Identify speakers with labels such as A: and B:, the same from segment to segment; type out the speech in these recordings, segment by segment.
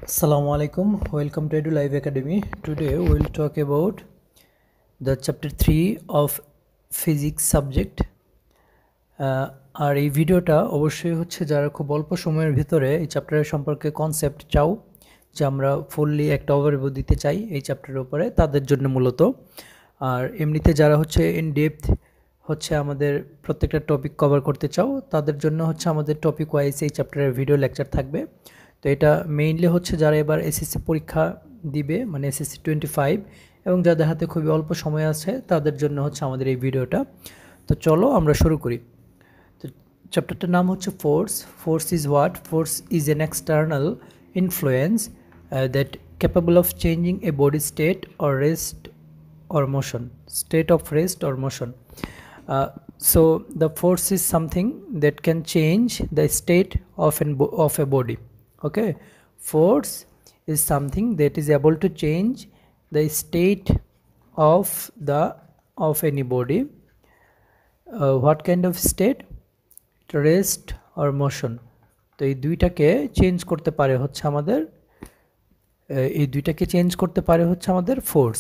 A: Assalamu alaikum. Welcome to Edu Live Academy. Today we will talk about the chapter 3 of physics subject. আর এই ভিডিওটা অবশ্যই হচ্ছে যারা খুব অল্প সময়ের ভিতরে এই চ্যাপ্টারের সম্পর্কে কনসেপ্ট চাও যে আমরা ফুললি একটা ওভারভিউ দিতে চাই এই চ্যাপ্টারের উপরে তাদের জন্য মূলত। আর এমনিতে যারা হচ্ছে ইন ডেপথ হচ্ছে আমাদের প্রত্যেকটা টপিক কভার করতে চাও তাদের জন্য হচ্ছে আমাদের টপিক ওয়াইজ এই চ্যাপ্টারের ভিডিও লেকচার থাকবে। তো এটা মেইনলি হচ্ছে যারা এবার এসএসসি পরীক্ষা দিবে মানে এসএসসি 25 এবং যাদের হাতে খুবই অল্প সময় আছে তাদের জন্য হচ্ছে আমাদের এই ভিডিওটা। তো চলো আমরা শুরু করি। তো চ্যাপ্টারটার নাম হচ্ছে force. Force is what? Force is an external influence that capable of changing a body state or rest or motion, state of rest or motion. So the force is something that can change the state of a body. Okay, force is something that is able to change the state of any body. What kind of state? Rest or motion. তো এই দুইটাকে change করতে পারে হচ্ছে আমাদের force.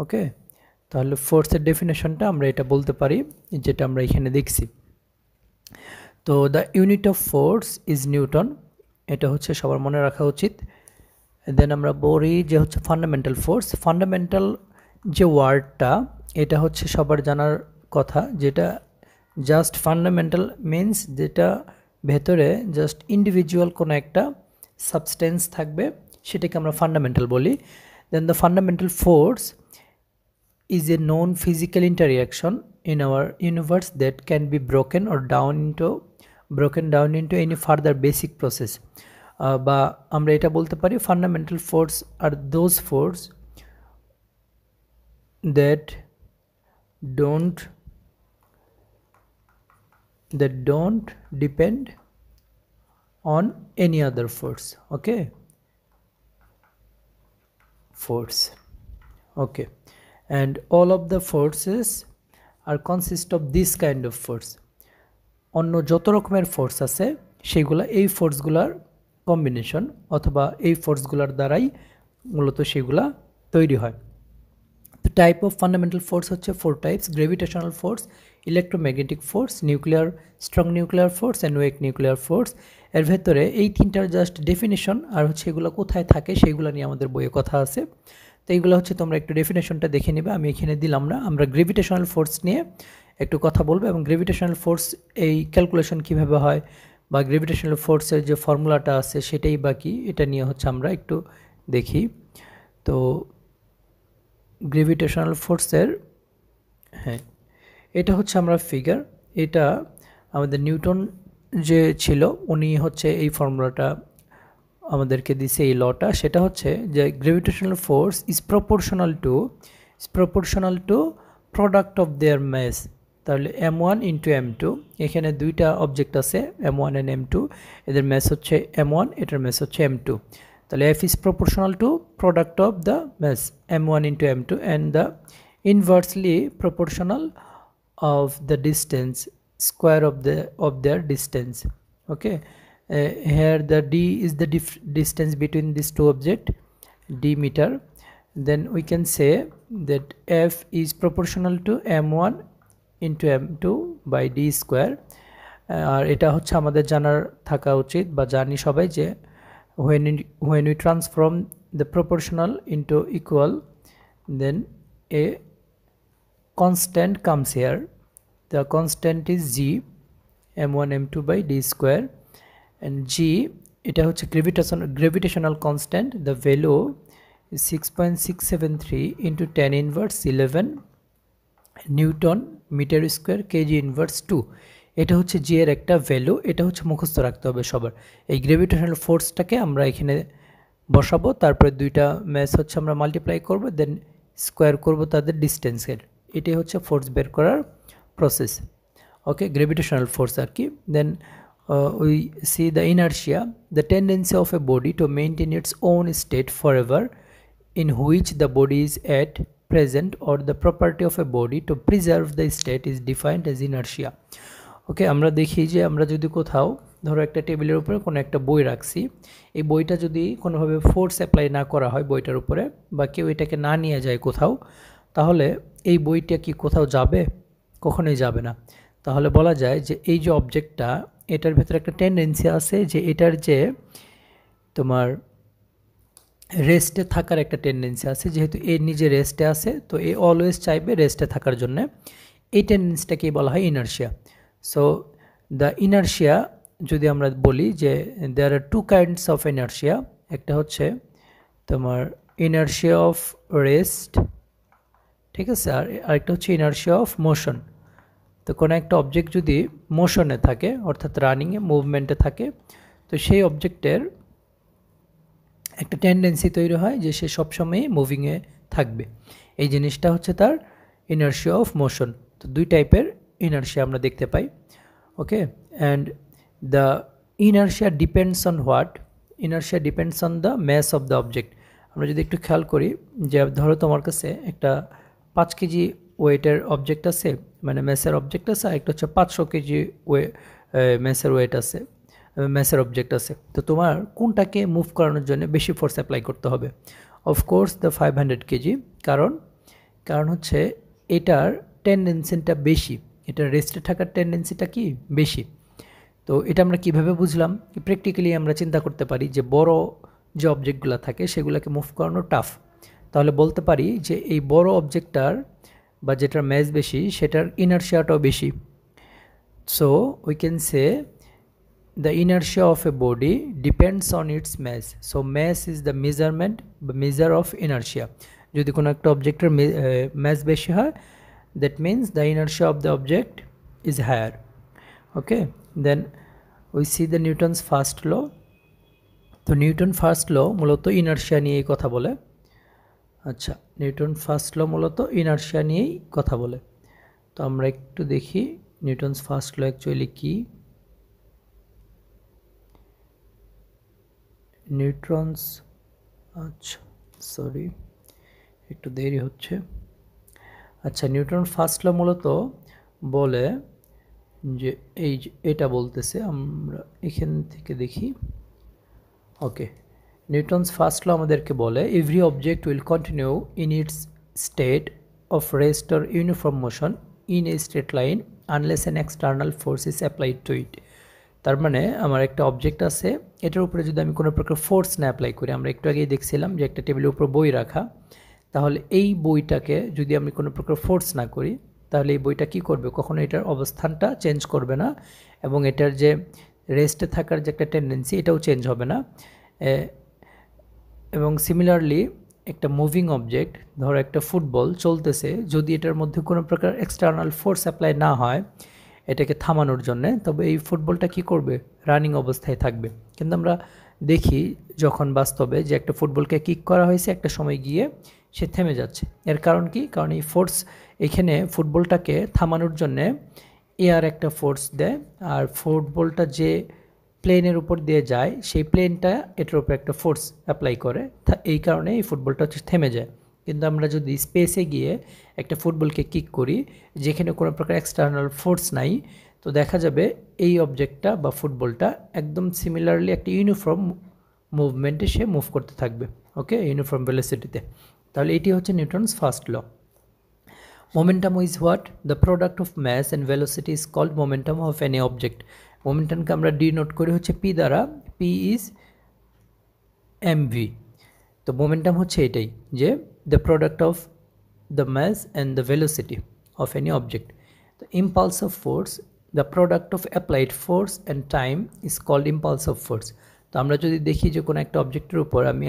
A: ওকে, তাহলে ফোর্সের ডেফিনেশনটা আমরা এটা বলতে পারি যেটা আমরা এখানে দেখছি। তো the unit of force is Newton, এটা হচ্ছে সবার মনে রাখা উচিত। দেন আমরা বলি যে হচ্ছে ফান্ডামেন্টাল ফোর্স। ফান্ডামেন্টাল যে ওয়ার্ডটা এটা হচ্ছে সবার জানার কথা, যেটা জাস্ট ফান্ডামেন্টাল মিনস যেটা ভেতরে জাস্ট ইন্ডিভিজুয়াল কোনো একটা সাবস্টেন্স থাকবে সেটাকে আমরা ফান্ডামেন্টাল বলি। Then the fundamental force is a known physical interaction in our universe that can be broken down into any further basic process. বা আমরা এটা বলতে পারি fundamental force are those force that don't depend on any other force. Okay, force. Okay, and all of the forces are consist of this kind of force. অন্য যত রকমের force আছে সেগুলা এই ফোর্সগুলার কম্বিনেশন অথবা এই ফোর্সগুলার দ্বারাই মূলত সেগুলা তৈরি হয়। তো টাইপ অফ ফান্ডামেন্টাল ফোর্স হচ্ছে 4 types: gravitational force, electromagnetic force, nuclear strong nuclear force and weak nuclear force. এর ভেতরে এই তিনটার জাস্ট ডেফিনেশন আর হচ্ছে এগুলো কোথায় থাকে সেইগুলো নিয়ে আমাদের বইয়ে কথা আছে। তো এইগুলো হচ্ছে তোমরা একটু ডেফিনেশনটা দেখে নেবে, আমি এখানে দিলাম না। আমরা গ্র্যাভিটেশনাল ফোর্স নিয়ে একটু কথা বলবো এবং গ্র্যাভিটেশনাল ফোর্স এই ক্যালকুলেশন কিভাবে হয় বা গ্র্যাভিটেশনাল ফোর্সের যে ফর্মুলাটা আছে সেটাই বাকি, এটা নিয়ে হচ্ছে আমরা একটু দেখি। তো গ্র্যাভিটেশনাল ফোর্সের এটা হচ্ছে আমরা ফিগার, এটা আমাদের নিউটন যে ছিল উনি হচ্ছে এই ফর্মুলাটা আমাদেরকে দিছে, এই লটা। সেটা হচ্ছে যে gravitational force is proportional to product of their mass. তাহলে m1 ইন্টু m2, এখানে দুইটা অবজেক্ট আছে m1 অ্যান্ড m2, এদের ম্যাস হচ্ছে m1, এটার ম্যাস হচ্ছে m2। তাহলে f is proportional to product of the mass m1 into m2 and the inversely proportional of the distance, square of their distance. Okay, here the d is the distance between these two objects, d meter. Then we can say that f is proportional to m1 into m2 by d square. আর এটা হচ্ছে আমাদের জানার থাকা উচিত বা জানি সবাই যে when we transform the proportional into equal, then a constant comes here. The constant is g, m1 m2 by d square, and g এটা হচ্ছে gravitational constant. The value is 6.673 into 10 inverse 11 newton metre square KG inverse 2। এটা হচ্ছে জি এর একটা value, এটা হচ্ছে মুখস্থ রাখতে হবে সবার। এই গ্র্যাভিটেশনাল ফোর্সটাকে আমরা এখানে বসাবো, তারপরে দুইটা ম্যাস হচ্ছে আমরা মাল্টিপ্লাই করব, দেন স্কোয়ার করব তাদের ডিস্টেন্সের। এটাই হচ্ছে ফোর্স বের করার প্রসেস। ওকে, গ্র্যাভিটেশনাল ফোর্স আর কি। দেন we see the inertia, the tendency of a body to maintain its own state forever, in which the body is at present, or the property of a body to preserve the state is defined as inertia. ওকে, আমরা দেখি যে আমরা যদি কোথাও ধরো একটা টেবিলের উপরে কোনো একটা বই রাখছি, এই বইটা যদি কোনোভাবে ফোর্স অ্যাপ্লাই না করা হয় বইটার উপরে, বা কেউ এটাকে না নিয়ে যায় কোথাও, তাহলে এই বইটা কি কোথাও যাবে? কখনোই যাবে না। তাহলে বলা যায় যে এই যে অবজেক্টটা, এটার ভেতরে একটা টেন্ডেন্সি আছে যে এটার যে তোমার রেস্টে থাকার একটা টেন্ডেন্সি আছে, যেহেতু এ নিজে রেস্টে আছে তো এ অলওয়েজ চাইবে রেস্টে থাকার জন্য। এই টেন্ডেন্সিটাকেই বলা হয় ইনার্শিয়া। সো দ্য ইনার্শিয়া যদি আমরা বলি যে দেয়ার আর টু কাইন্ডস অফ ইনার্শিয়া, একটা হচ্ছে তোমার ইনার্শিয়া অফ রেস্ট, ঠিক আছে, আর আরেকটা হচ্ছে ইনার্শিয়া অফ মোশন। তো কোনো একটা অবজেক্ট যদি মোশনে থাকে অর্থাৎ রানিংয়ে মুভমেন্টে থাকে, তো সেই অবজেক্টের একটা টেন্ডেন্সি তৈরি হয় যে সে সবসময়ই মুভিংয়ে থাকবে। এই জিনিসটা হচ্ছে তার ইনার্শিয়া অফ মোশন। তো দুই টাইপের ইনার্শিয়া আমরা দেখতে পাই। Okay, and the inertia depends on what? Inertia depends on the mass of the object. আমরা যদি একটু খেয়াল করি যে ধরো তোমার কাছে একটা 5 কেজি ওয়েটের অবজেক্ট আছে, মানে ম্যাসের অবজেক্ট আছে, আর একটা হচ্ছে 500 কেজি ম্যাসের ওয়েট আছে, ম্যাসের অবজেক্ট আছে। তো তোমার কোনটাকে মুভ করানোর জন্য বেশি ফোর্স অ্যাপ্লাই করতে হবে? Of course the 500 KG. কারণ হচ্ছে এটার টেন্ডেন্সিটা বেশি, এটার রেস্টে থাকার টেন্ডেন্সিটা কি বেশি। তো এটা আমরা কিভাবে বুঝলাম? প্র্যাকটিক্যালি আমরা চিন্তা করতে পারি যে বড় যে অবজেক্টগুলো থাকে সেগুলোকে মুভ করানো টাফ। তাহলে বলতে পারি যে এই বড় অবজেক্টটার বা যেটার ম্যাস বেশি সেটার ইনার্শিয়াটাও বেশি। So we can say the inertia of a body depends on its mass. So mass is the measure of inertia. যদি কোনো একটা অবজেক্টের mass বেশি হয়, that means the inertia of the object is higher. Okay, then we see the Newton's first law. তো Newton first ল মূলত inertia নিয়েই কথা বলে। আচ্ছা, নিউটন ফার্স্ট ল মূলত ইনার্শিয়া নিয়েই কথা বলে। তো আমরা একটু দেখি নিউটনস ফার্স্ট ল অ্যাকচুয়ালি কি। নিউট্রনস, আচ্ছা সরি একটু দেরি হচ্ছে। আচ্ছা, নিউটন ফার্স্ট ল মূলত বলে যে এই এটা বলতেছে, আমরা এখান থেকে দেখি। ওকে, নিউটনস ফার্স্ট ল আমাদেরকে বলে every object will continue in its state of rest or uniform motion in a straight line unless an external force is applied to it. তার মানে আমার একটা অবজেক্ট আছে, এটার উপরে যদি আমি কোনো প্রকার ফোর্স না অ্যাপ্লাই করি, আমরা একটু আগেই দেখছিলাম যে একটা টেবিলের উপর বই রাখা, তাহলে এই বইটাকে যদি আমি কোনো প্রকার ফোর্স না করি তাহলে এই বইটা কি করবে? কখনো এটার অবস্থানটা চেঞ্জ করবে না, এবং এটার যে রেস্টে থাকার যে একটা টেন্ডেন্সি এটাও চেঞ্জ হবে না। এবং সিমিলারলি একটা মুভিং অবজেক্ট, ধরো একটা ফুটবল চলতেছে, যদি এটার মধ্যে কোনো প্রকার এক্সটার্নাল ফোর্স অ্যাপ্লাই না হয় এটাকে থামানোর জন্যে, তবে এই ফুটবলটা কি করবে? রানিং অবস্থায় থাকবে। কিন্তু আমরা দেখি যখন বাস্তবে যে একটা ফুটবলকে কিক করা হয়েছে, একটা সময় গিয়ে সে থেমে যাচ্ছে। এর কারণ কি? কারণ এই ফোর্স এখানে ফুটবলটাকে থামানোর জন্যে এয়ার একটা ফোর্স দেয়, আর ফুটবলটা যে প্লেনের উপর দিয়ে যায় সেই প্লেনটা এটার উপর একটা ফোর্স অ্যাপ্লাই করে, এই কারণে এই ফুটবলটা হচ্ছে থেমে যায়। কিন্তু আমরা যদি স্পেসে গিয়ে একটা ফুটবলকে কিক করি যেখানে কোনো প্রকার এক্সটার্নাল ফোর্স নাই, তো দেখা যাবে এই অবজেক্টটা বা ফুটবলটা একদম সিমিলারলি একটা ইউনিফর্ম মুভমেন্টে সে মুভ করতে থাকবে। ওকে, ইউনিফর্ম ভেলোসিটিতে। তাহলে এটি হচ্ছে Newton's first law. Momentum is what? The product of mass and velocity is called momentum of any object. মোমেন্টামকে আমরা ডিনোট করি হচ্ছে পি দ্বারা, পি ইজ এমভি। তো মোমেন্টাম হচ্ছে এটাই যে the product of the mass and the velocity of any object. তো impulse of force, the product of applied force and time is called impulse of force. তো আমরা যদি দেখি যে কোনো একটা অবজেক্টের উপর আমি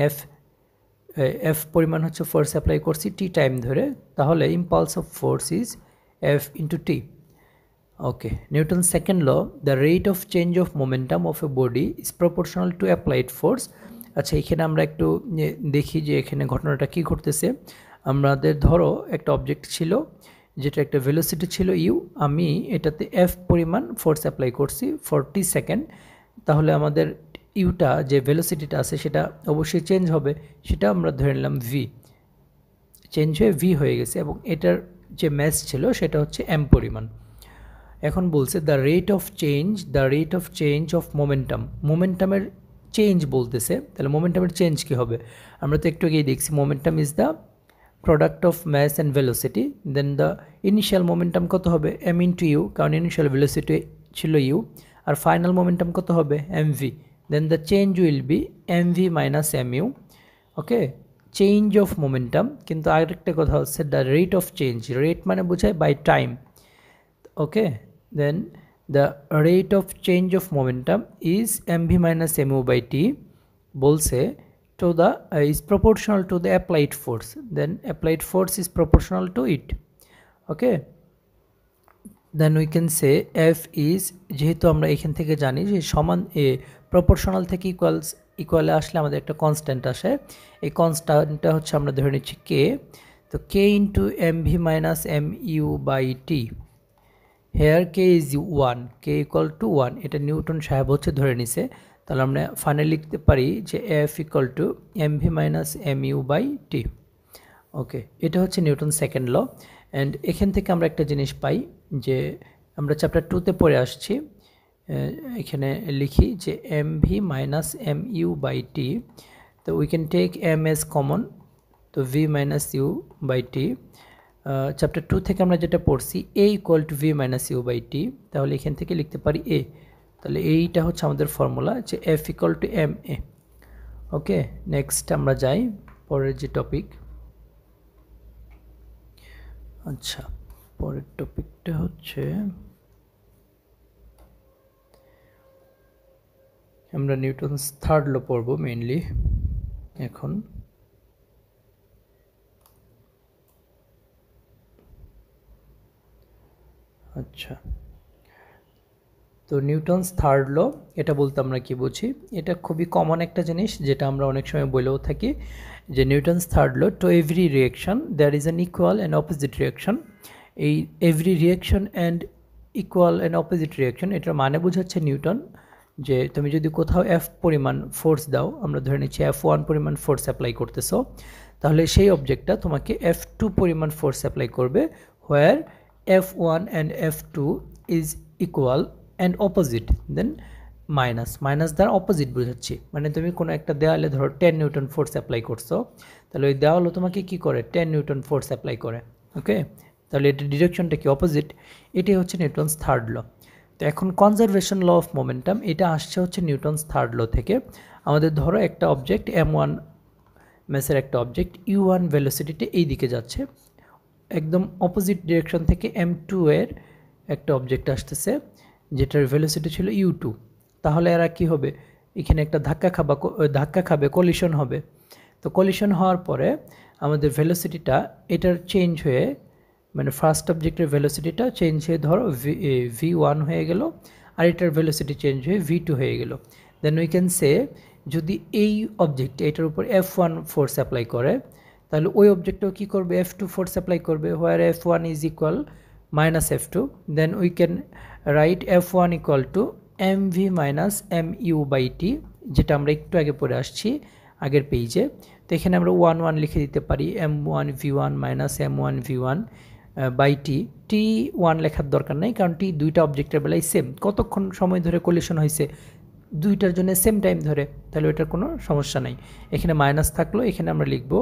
A: এফ পরিমাণ হচ্ছে ফোর্স অ্যাপ্লাই করছি টি টাইম ধরে, তাহলে impulse of force is F into T. Okay, Newton second law, the rate of change of momentum of a body is proportional to applied force. আচ্ছা, এখানে আমরা একটু দেখি যে এখানে ঘটনাটা কি ঘটতেছে। আমাদের ধরো একটা অবজেক্ট ছিল যেটা একটা ভেলোসিটি ছিল ইউ, আমি এটাতে এফ পরিমাণ ফোর্স অ্যাপ্লাই করছি 40 সেকেন্ড, তাহলে আমাদের ইউটা যে ভেলোসিটিটা আছে সেটা অবশ্যই চেঞ্জ হবে, সেটা আমরা ধরে নিলাম ভি, চেঞ্জ হয়ে ভি হয়ে গেছে, এবং এটার যে ম্যাস ছিল সেটা হচ্ছে এম পরিমাণ। এখন বলছে the rate of change of মোমেন্টামের চেঞ্জ বলতেছে। তাহলে মোমেন্টামের চেঞ্জ কী হবে? আমরা তো একটু আগেই দেখছি momentum is the product of mass and velocity, then the initial momentum কত হবে এম ইন্টু ইউ, কারণ ইনিশিয়াল ভেলোসিটি ছিল ইউ, আর ফাইনাল মোমেন্টাম কত হবে M V, then the change will be M V minus M U. Okay, change of momentum, কিন্তু আরেকটা কথা হচ্ছে the rate of change, rate মানে বোঝায় by time. Okay, then the rate of change of momentum is mv minus mu by t বলছে to the is proportional to the applied force, then applied force is proportional to it. Okay, then we can say f is, যেহেতু আমরা এখান থেকে জানি যে সমান proportional থেকে ইকুয়ালে আসলে আমাদের একটা কনস্ট্যান্ট আসে, এই কনস্ট্যান্টটা হচ্ছে আমরা ধরে নিচ্ছি k, তো k into mv minus mu by t, here k is 1, k equal to 1, এটা নিউটন সাহেব হচ্ছে ধরে নিছে। তাহলে আমরা ফাইনালি লিখতে পারি যে f equal to mv minus mu by t। ওকে, এটা হচ্ছে নিউটন সেকেন্ড ল। অ্যান্ড এখান থেকে আমরা একটা জিনিস পাই যে আমরা চ্যাপ্টার 2তে পড়ে আসছি, এখানে লিখি যে mv minus mu by t, তো we can take m as common, তো v minus u by t। Chapter 2 থেকে আমরা যেটা পড়ছি a equal to v minus u by t, তাহলে এখান থেকে লিখতে পারি a, তাহলে এইটা হচ্ছে আমাদের ফর্মুলা যে f equal to M A. Okay, next আমরা যাই পরের যে টপিক। আচ্ছা, পরের টপিকটা হচ্ছে আমরা নিউটনস থার্ড ল পড়ব মেইনলি এখন। আচ্ছা, তো নিউটনস থার্ড ল এটা বলতে আমরা কি বুঝি? এটা খুবই কমন একটা জিনিস যেটা আমরা অনেক সময় বলেও থাকি যে Newton's third law, to every reaction there is an equal and opposite reaction. এই every reaction and equal and opposite reaction, এটার মানে বোঝাচ্ছে নিউটন যে তুমি যদি কোথাও এফ পরিমাণ ফোর্স দাও, আমরা ধরে নিচ্ছি F1 পরিমাণ ফোর্স অ্যাপ্লাই করতেছো, তাহলে সেই অবজেক্টটা তোমাকে F2 পরিমাণ ফোর্স অ্যাপ্লাই করবে, where F1 and F2 is equal and opposite, then minus দ্বারা অপোজিট বোঝাচ্ছি। মানে তুমি কোনো একটা দেওয়ালে ধরো 10 নিউটন ফোর্স অ্যাপ্লাই করছো, তাহলে ওই দেওয়ালও তোমাকে কি করে 10 নিউটন ফোর্স অ্যাপ্লাই করে। ওকে, তাহলে এটা ডিরেকশনটা কি অপোজিট, এটাই হচ্ছে নিউটনস থার্ড ল। তো এখন কনজারভেশন ল অফ মোমেন্টাম, এটা আসছে হচ্ছে নিউটনস থার্ড ল থেকে। আমাদের ধরো একটা অবজেক্ট m1 ম্যাসের একটা অবজেক্ট u1 ভেলোসিটিতে এই দিকে যাচ্ছে, একদম অপোজিট ডিরেকশন থেকে m2 এর একটা অবজেক্ট আসতেছে যেটার ভেলোসিটি ছিল u2, তাহলে এরা কি হবে, এখানে একটা ধাক্কা খাবে, কলিশন হবে। তো কলিশন হওয়ার পরে আমাদের ভেলোসিটিটা এটার চেঞ্জ হয়ে, মানে ফার্স্ট অবজেক্টের ভেলোসিটিটা চেঞ্জ হয়ে ধরো v1 হয়ে গেল, আর এটার ভেলোসিটি চেঞ্জ হয়ে v2 হয়ে গেল। দেন উই ক্যান সে যদি এই অবজেক্ট এটার উপর F1 ফোর্স অ্যাপ্লাই করে, তাহলে ওই অবজেক্টটাও কী করবে F2 ফোর্স অ্যাপ্লাই করবে, where F1 is equal minus F2, then we can write F1 equal to mv minus mu by t, যেটা আমরা একটু আগে পড়ে আসছি আগের পেজে। তো এখানে আমরা 1 লিখে দিতে পারি m1 v1 minus m1 v1 by T 1 লেখার দরকার নেই, কারণ টি দুইটা অবজেক্টের বেলায় সেম, কতক্ষণ সময় ধরে কলিশন হয়েছে দুইটার জন্য সেম টাইম ধরে, তাহলে ওইটার কোনো সমস্যা নাই। এখানে মাইনাস থাকলো, এখানে আমরা লিখবো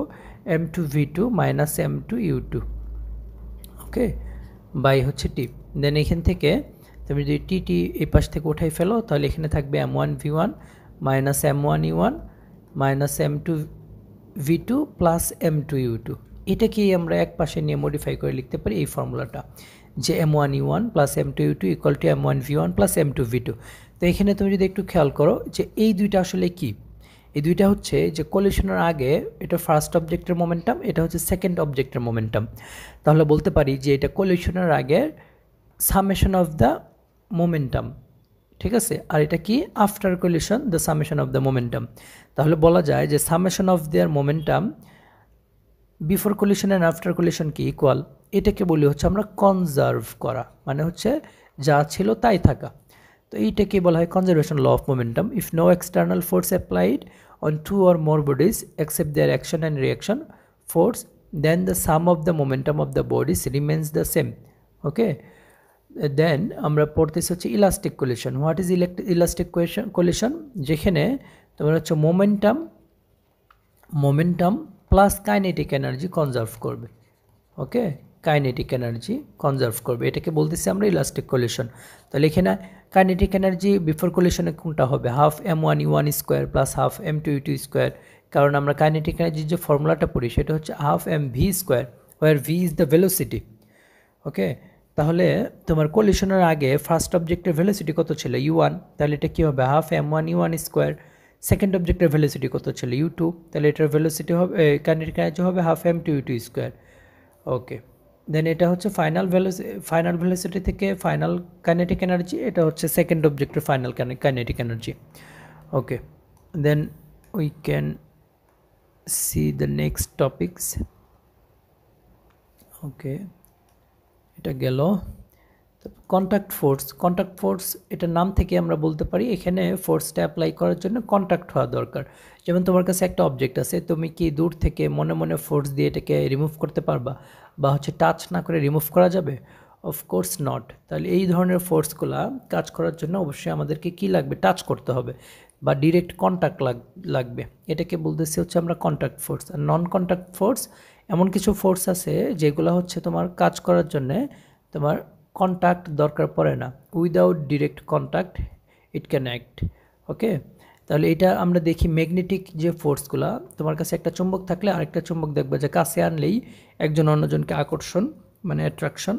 A: m2 v2 minus m2 u2। Okay, by হচ্ছে টি, দেন এখান থেকে তুমি যদি টি এই পাশ থেকে উঠাই ফেলো, তাহলে এখানে থাকবে m1 v1 minus m1 u1 minus m2 v2 plus m2 u2। এটাকেই আমরা এক পাশে নিয়ে মডিফাই করে লিখতে পারি এই ফর্মুলাটা, যে m1 u1 plus m2 u2 equal to m1 v1 plus m2 v2। তো এখানে তুমি যদি একটু খেয়াল করো যে এই দুইটা আসলে কি, এই দুইটা হচ্ছে যে কলিশনের আগে এটা ফার্স্ট অবজেক্টের মোমেন্টাম, এটা হচ্ছে সেকেন্ড অবজেক্টের মোমেন্টাম। তাহলে বলতে পারি যে এটা কলিশনের আগের সামেশন অফ দ্য মোমেন্টাম, ঠিক আছে, আর এটা কি after collision the summation of the momentum. তাহলে বলা যায় যে summation of their momentum before collision and after collision কি ইকুয়াল, এটাকে বলি হচ্ছে আমরা কনজার্ভ করা, মানে হচ্ছে যা ছিল তাই থাকা। তো এইটাকে বলা হয় conservation law of momentum. If no external force applied on two or more bodies except their action and reaction force, then the sum of the momentum of the bodies remains the same. Okay, then আমরা পড়তেছি হচ্ছে elastic collision. What is elastic collision? যেখানে তোমার হচ্ছে momentum plus kinetic energy conserve করবে। ওকে, kinetic energy conserve করবে, এটাকে বলতেছি আমরা ইলাস্টিক কোলিশন। তাহলে এখানে কাইনেটিক এনার্জি বিফোর কোলিশনে কোনটা হবে? Half m1u1 square plus half m2u2 square, কারণ আমরা কাইনেটিক এনার্জির যে ফর্মুলাটা পড়ি সেটা হচ্ছে half mv square, where v is the velocity. Okay, তাহলে তোমার কোলিশনের আগে ফার্স্ট অবজেক্টের ভেলোসিটি কত ছিল? u1, তাহলে এটা কী হবে? Half m1u1 square. সেকেন্ড অবজেক্টের ভেলোসিটি কত ছিল? u2, তাহলে এটার ভেলোসিটি হবে, কাইনেটিক এনার্জি হবে half m2u2 square. Okay, then এটা হচ্ছে ফাইনাল ভেলোসিটি থেকে ফাইনাল কাইনেটিক এনার্জি, এটা হচ্ছে সেকেন্ড অবজেক্টের final kinetic energy. Okay, then we can see the next topics. Okay, এটা গেল। কন্ট্যাক্ট ফোর্স, এটার নাম থেকে আমরা বলতে পারি এখানে ফোর্সটা অ্যাপ্লাই করার জন্য কন্ট্যাক্ট হওয়া দরকার। যেমন তোমার কাছে একটা অবজেক্ট আছে, তুমি কি দূর থেকে মনে মনে ফোর্স দিয়ে এটাকে রিমুভ করতে পারবা, বা হচ্ছে টাচ না করে রিমুভ করা যাবে? Of course not. তাহলে এই ধরনের ফোর্সগুলা কাজ করার জন্য অবশ্যই আমাদেরকে কি লাগবে? টাচ করতে হবে বা ডিরেক্ট কন্ট্যাক্ট লাগবে। এটাকে বলতেছি হচ্ছে আমরা কন্ট্যাক্ট ফোর্স। আর নন কন্ট্যাক্ট ফোর্স, এমন কিছু ফোর্স আছে যেগুলো হচ্ছে তোমার কাজ করার জন্যে তোমার কন্ট্যাক্ট দরকার পড়ে না, without direct contact it can act. Okay, তাহলে এটা আমরা দেখি ম্যাগনেটিক যে ফোর্সগুলো, তোমার কাছে একটা চুম্বক থাকলে আরেকটা চুম্বক দেখবে যে কাছে আনলেই একজন অন্যজনকে আকর্ষণ মানে অ্যাট্রাকশন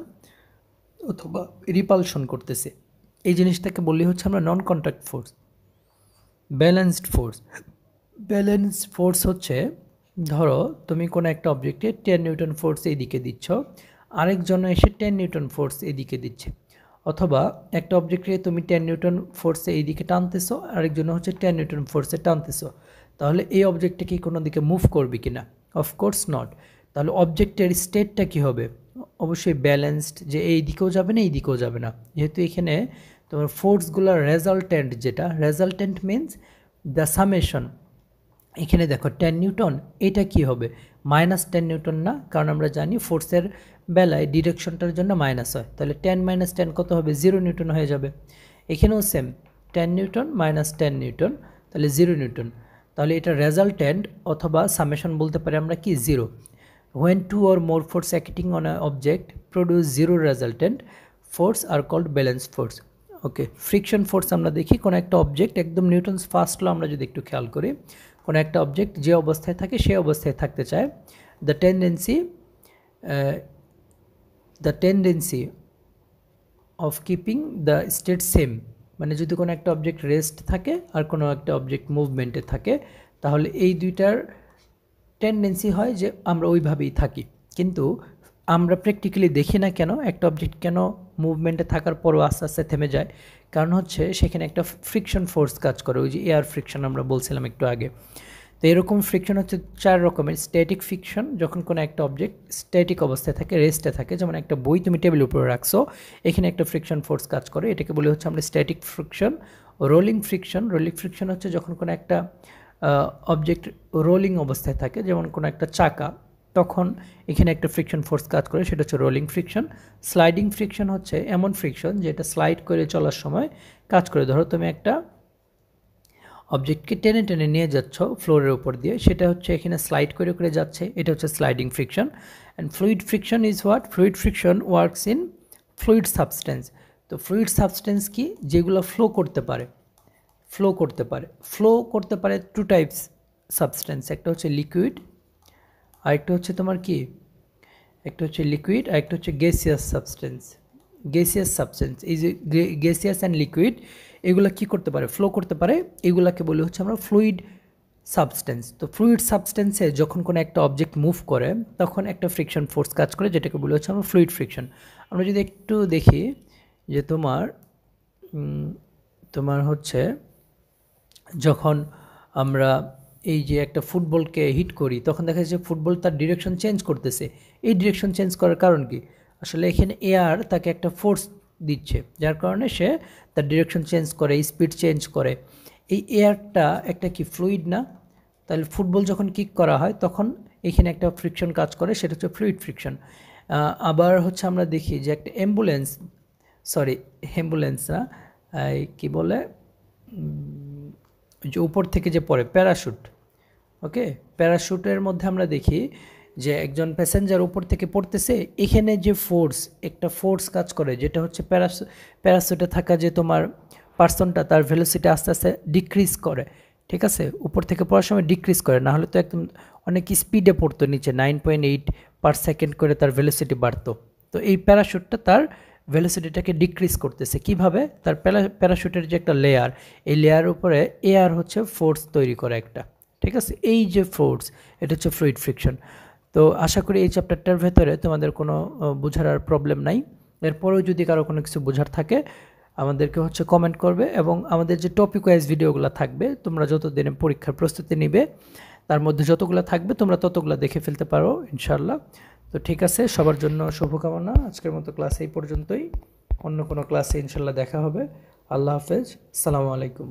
A: অথবা রিপালশন করতেছে, এই জিনিসটাকে বললে হচ্ছে আমরা নন কন্ট্যাক্ট ফোর্স। ব্যালেন্সড ফোর্স হচ্ছে, ধরো তুমি কোনো একটা অবজেক্টে 10 নিউটন ফোর্স এইদিকে দিচ্ছ, আরেকজন এসে 10 নিউটন ফোর্স এইদিকে দিচ্ছে, অথবা একটা অবজেক্টে তুমি 10 নিউটন ফোর্সে এইদিকে টানতেছো, আরেকজন হচ্ছে 10 নিউটন ফোর্সে টানতেছো, তাহলে এই অবজেক্টটা কি কোনো দিকে মুভ করবে কিনা? Of course not. তাহলে অবজেক্টের স্টেটটা কি হবে? অবশ্যই ব্যালেন্সড, যে এই দিকেও যাবে না এই দিকেও যাবে না। যেহেতু এখানে তোমার ফোর্সগুলোর রেজাল্টেন্ট, যেটা রেজাল্টেন্ট মিনস দ্য সামেশন। এখানে দেখো 10 নিউটন, এটা কি হবে? -10 নিউটন না, কারণ আমরা জানি ফোর্সের বেলায় ডিরেকশনটার জন্য মাইনাস হয়, তাহলে 10 - 10 কত হবে? 0 নিউটন হয়ে যাবে। এখানেও সেম, 10 নিউটন -10 নিউটন, তাহলে 0 নিউটন। তাহলে এটা রেজাল্টেন্ট অথবা সামেশন বলতে পারি আমরা কি? 0। When two or more force acting on an object produce zero resultant force are called balanced force. Okay, friction force আমরা দেখি কোনো একটা অবজেক্ট, একদম নিউটনস ফার্স্ট ল আমরা যদি একটু খেয়াল করি, কোনো একটা অবজেক্ট যে অবস্থায় থাকে সেই অবস্থায় থাকতে চায়, the tendency of keeping the state same, মানে যদি কোনো একটা অবজেক্ট রেস্ট থাকে আর কোনো একটা অবজেক্ট মুভমেন্টে থাকে, তাহলে এই দুইটার টেন্ডেন্সি হয় যে আমরা ওইভাবেই থাকি। কিন্তু আমরা প্র্যাকটিক্যালি দেখি না কেন একটা অবজেক্ট কেন মুভমেন্টে থাকার পরও আস্তে আস্তে থেমে যায়? কারণ হচ্ছে সেখানে একটা ফ্রিকশন ফোর্স কাজ করে, ওই যে এয়ার ফ্রিকশন আমরা বলছিলাম একটু আগে। তো এরকম ফ্রিকশন হচ্ছে 4 রকমের। স্ট্যাটিক ফ্রিকশন, যখন কোনো একটা অবজেক্ট স্ট্যাটিক অবস্থায় থাকে, রেস্টে থাকে, যেমন একটা বই তুমি টেবিলের উপরে রাখছো, এখানে একটা ফ্রিকশন ফোর্স কাজ করে, এটাকে বলে হচ্ছে আমরা স্ট্যাটিক ফ্রিকশন। রোলিং ফ্রিকশন হচ্ছে যখন কোনো একটা অবজেক্ট রোলিং অবস্থায় থাকে, যেমন কোনো একটা চাকা, তখন এখানে একটা ফ্রিকশন ফোর্স কাজ করে, সেটা হচ্ছে রোলিং ফ্রিকশন। স্লাইডিং ফ্রিকশন হচ্ছে এমন ফ্রিকশন যেটা স্লাইড করে চলার সময় কাজ করে। ধরো তুমি একটা অবজেক্টকে টেনে টেনে নিয়ে যাচ্ছ ফ্লোরের উপর দিয়ে, সেটা হচ্ছে এখানে স্লাইড করে করে যাচ্ছে, এটা হচ্ছে sliding friction. And fluid friction is what? Fluid friction works in fluid substance. তো ফ্লুইড সাবস্টেন্স কি? যেগুলো ফ্লো করতে পারে 2 টাইপস সাবস্টেন্স, একটা হচ্ছে লিকুইড, আরেকটা হচ্ছে তোমার কি, একটা হচ্ছে লিকুইড আর একটা হচ্ছে গ্যাসিয়াস সাবস্টেন্স। এই যে গ্যাসিয়াস অ্যান্ড লিকুইড, এগুলো কি করতে পারে? ফ্লো করতে পারে, এগুলাকে বলি হচ্ছে আমরা ফ্লুইড সাবস্টেন্স। তো ফ্লুইড সাবস্টেন্সে যখন কোনো একটা অবজেক্ট মুভ করে তখন একটা ফ্রিকশন ফোর্স কাজ করে, যেটাকে বলি হচ্ছে আমরা ফ্লুইড ফ্রিকশন। আমরা যদি একটু দেখি যে তোমার হচ্ছে যখন আমরা এই যে একটা ফুটবলকে হিট করি, তখন দেখা যাচ্ছে ফুটবল তার ডিরেকশন চেঞ্জ করতেছে। এই ডিরেকশন চেঞ্জ করার কারণ কি? আসলে এখানে এয়ার তাকে একটা ফোর্স দিচ্ছে, যার কারণে সে তার ডিরেকশন চেঞ্জ করে, স্পিড চেঞ্জ করে। এই এয়ারটা একটা কি ফ্লুইড না? তাহলে ফুটবল যখন কিক করা হয় তখন এখানে একটা ফ্রিকশন কাজ করে, সেটা হচ্ছে ফ্লুইড ফ্রিকশন। আবার হচ্ছে আমরা দেখি যে একটা অ্যাম্বুলেন্স সরি অ্যাম্বুলেন্স না, কি বলে যে উপর থেকে যে পড়ে প্যারাশুট। ওকে, প্যারাশুটের মধ্যে আমরা দেখি যে একজন প্যাসেঞ্জার উপর থেকে পড়তেছে, এখানে যে ফোর্স, একটা ফোর্স কাজ করে, যেটা হচ্ছে প্যারাশুটে থাকা যে তোমার পার্সনটা, তার ভেলোসিটি আস্তে আস্তে ডিক্রিজ করে। ঠিক আছে, উপর থেকে পড়ার সময় ডিক্রিজ করে, না হলে তো একদম অনেক স্পিডে পড়তো নিচে, 9.8 পার সেকেন্ড করে তার ভেলোসিটি বাড়তো। তো এই প্যারাশুটটা তার ভেলোসিটিটাকে ডিক্রিজ করতেছে কিভাবে, তার প্যারাশুটের যে একটা লেয়ার, এই লেয়ার উপরে এয়ার হচ্ছে ফোর্স তৈরি করে একটা। ঠিক আছে, এই যে ফোর্স, এটা হচ্ছে ফ্লুইড ফ্রিকশন। তো আশা করি এই চ্যাপ্টারটার ভেতরে তোমাদের কোনো বোঝার আর প্রবলেম নাই। এরপরেও যদি কারো কোনো কিছু বোঝার থাকে আমাদেরকে হচ্ছে কমেন্ট করবে, এবং আমাদের যে টপিক ওয়াইজ ভিডিওগুলো থাকবে, তোমরা যত দিনে পরীক্ষার প্রস্তুতি নিবে তার মধ্যে যতগুলো থাকবে তোমরা ততগুলো দেখে ফেলতে পারো ইনশাল্লাহ। তো ঠিক আছে, সবার জন্য শুভকামনা। আজকের মতো ক্লাস এই পর্যন্তই, অন্য কোনো ক্লাসে ইনশাল্লাহ দেখা হবে। আল্লাহ হাফেজ, আসসালামু আলাইকুম।